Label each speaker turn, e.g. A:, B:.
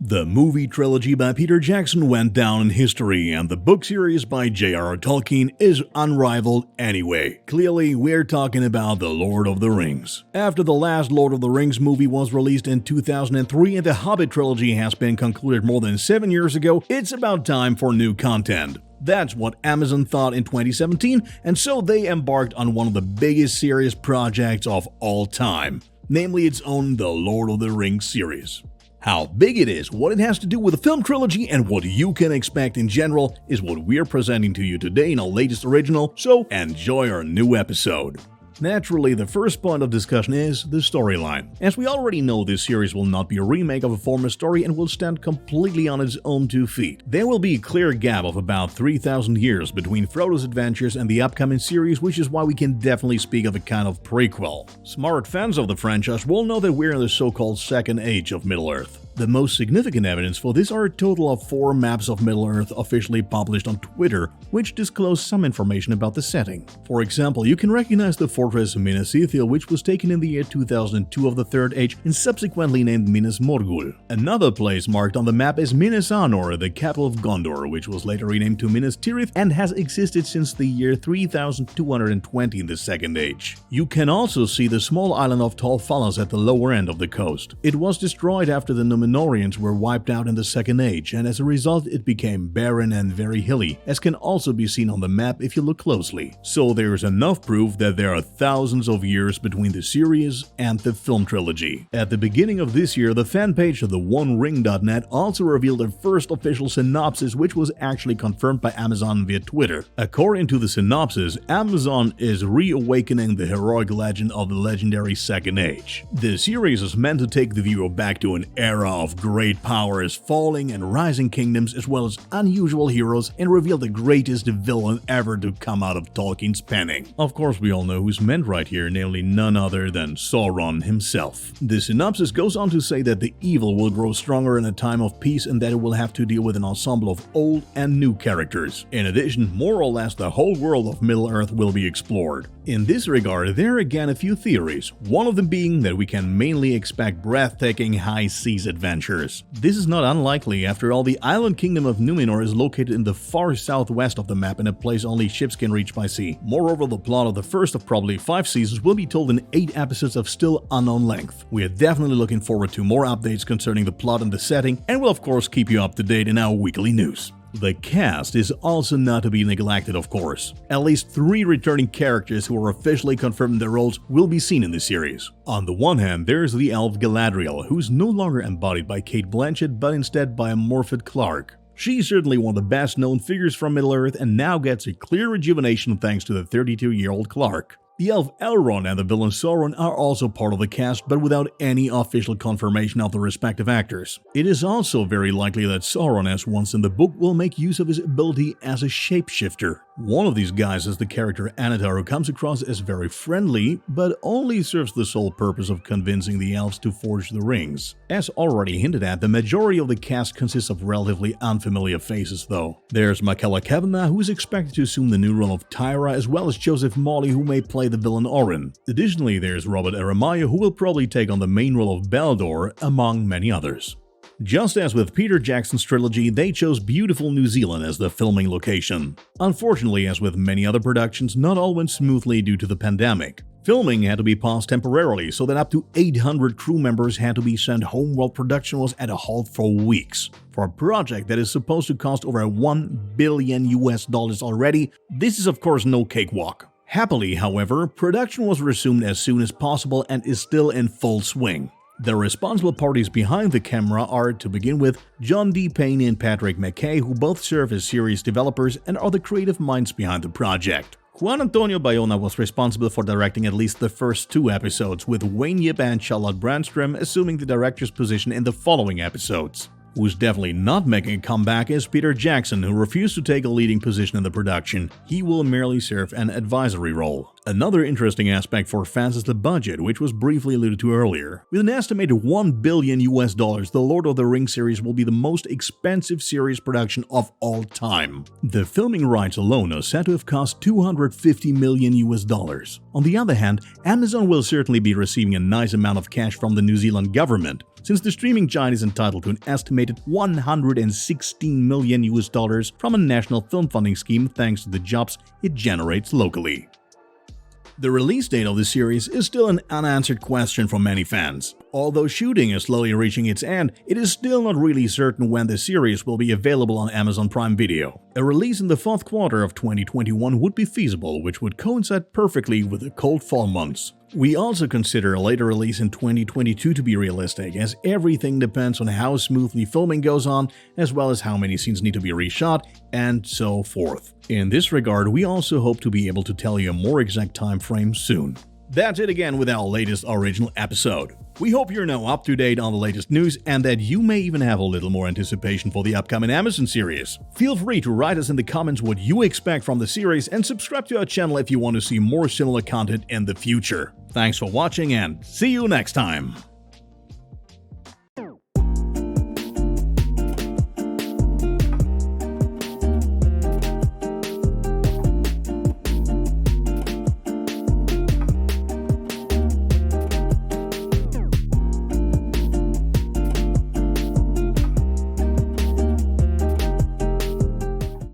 A: The movie trilogy by Peter Jackson went down in history, and the book series by J.R.R. Tolkien is unrivaled anyway. Clearly, we're talking about The Lord of the Rings. After the last Lord of the Rings movie was released in 2003 and the Hobbit trilogy has been concluded more than 7 years ago, it's about time for new content. That's what Amazon thought in 2017, and so they embarked on one of the biggest series projects of all time, namely its own The Lord of the Rings series. How big it is, what it has to do with the film trilogy, and what you can expect in general is what we're presenting to you today in our latest original, so enjoy our new episode. Naturally, the first point of discussion is the storyline. As we already know, this series will not be a remake of a former story and will stand completely on its own 2 feet. There will be a clear gap of about 3,000 years between Frodo's adventures and the upcoming series, which is why we can definitely speak of a kind of prequel. Smart fans of the franchise will know that we're in the so-called Second Age of Middle-earth. The most significant evidence for this are a total of 4 maps of Middle-earth officially published on Twitter, which disclose some information about the setting. For example, you can recognize the fortress Minas Ithil, which was taken in the year 2002 of the Third Age and subsequently named Minas Morgul. Another place marked on the map is Minas Anor, the capital of Gondor, which was later renamed to Minas Tirith and has existed since the year 3220 in the Second Age. You can also see the small island of Tol Falas at the lower end of the coast. It was destroyed after the Númenóreans were wiped out in the Second Age, and as a result it became barren and very hilly, as can also be seen on the map if you look closely. So there's enough proof that there are thousands of years between the series and the film trilogy. At the beginning of this year, the fan page of the OneRing.net also revealed their first official synopsis, which was actually confirmed by Amazon via Twitter. According to the synopsis, Amazon is reawakening the heroic legend of the legendary Second Age. The series is meant to take the viewer back to an era of great powers, falling and rising kingdoms, as well as unusual heroes, and reveal the greatest villain ever to come out of Tolkien's penning. Of course, we all know who's meant right here, namely none other than Sauron himself. The synopsis goes on to say that the evil will grow stronger in a time of peace and that it will have to deal with an ensemble of old and new characters. In addition, more or less the whole world of Middle-earth will be explored. In this regard, there are again a few theories, one of them being that we can mainly expect breathtaking high seas adventures. This is not unlikely, after all the island kingdom of Númenor is located in the far southwest of the map in a place only ships can reach by sea. Moreover, the plot of the first of probably 5 seasons will be told in 8 episodes of still unknown length. We are definitely looking forward to more updates concerning the plot and the setting, and we'll of course keep you up to date in our weekly news. The cast is also not to be neglected, of course. At least 3 returning characters who are officially confirmed in their roles will be seen in the series. On the one hand, there's the elf Galadriel, who's no longer embodied by Cate Blanchett but instead by Morfydd Clark. She's certainly one of the best known figures from Middle-earth and now gets a clear rejuvenation thanks to the 32-year-old Clark. The elf Elrond and the villain Sauron are also part of the cast, but without any official confirmation of the respective actors. It is also very likely that Sauron, as once in the book, will make use of his ability as a shapeshifter. One of these guys is the character Anatar, who comes across as very friendly, but only serves the sole purpose of convincing the elves to forge the rings. As already hinted at, the majority of the cast consists of relatively unfamiliar faces though. There's Michaela Kavanagh, who is expected to assume the new role of Tyra, as well as Joseph Morley, who may play the villain Orin. Additionally, there's Robert Aramayo, who will probably take on the main role of Beldor, among many others. Just as with Peter Jackson's trilogy, they chose beautiful New Zealand as the filming location. Unfortunately, as with many other productions, not all went smoothly due to the pandemic. Filming had to be paused temporarily, so that up to 800 crew members had to be sent home while production was at a halt for weeks. For a project that is supposed to cost over $1 billion already, this is of course no cakewalk. Happily, however, production was resumed as soon as possible and is still in full swing. The responsible parties behind the camera are, to begin with, John D. Payne and Patrick McKay, who both serve as series developers and are the creative minds behind the project. Juan Antonio Bayona was responsible for directing at least the first 2 episodes, with Wayne Yip and Charlotte Brandstrom assuming the director's position in the following episodes. Who's definitely not making a comeback is Peter Jackson, who refused to take a leading position in the production. He will merely serve an advisory role. Another interesting aspect for fans is the budget, which was briefly alluded to earlier. With an estimated $1 billion, the Lord of the Rings series will be the most expensive series production of all time. The filming rights alone are said to have cost $250 million. On the other hand, Amazon will certainly be receiving a nice amount of cash from the New Zealand government, since the streaming giant is entitled to an estimated $116 million from a national film funding scheme thanks to the jobs it generates locally. The release date of the series is still an unanswered question for many fans. Although shooting is slowly reaching its end, it is still not really certain when the series will be available on Amazon Prime Video. A release in the fourth quarter of 2021 would be feasible, which would coincide perfectly with the cold fall months. We also consider a later release in 2022 to be realistic, as everything depends on how smoothly filming goes on, as well as how many scenes need to be reshot, and so forth. In this regard, we also hope to be able to tell you a more exact time frame soon. That's it again with our latest original episode. We hope you're now up to date on the latest news and that you may even have a little more anticipation for the upcoming Amazon series. Feel free to write us in the comments what you expect from the series and subscribe to our channel if you want to see more similar content in the future. Thanks for watching and see you next time!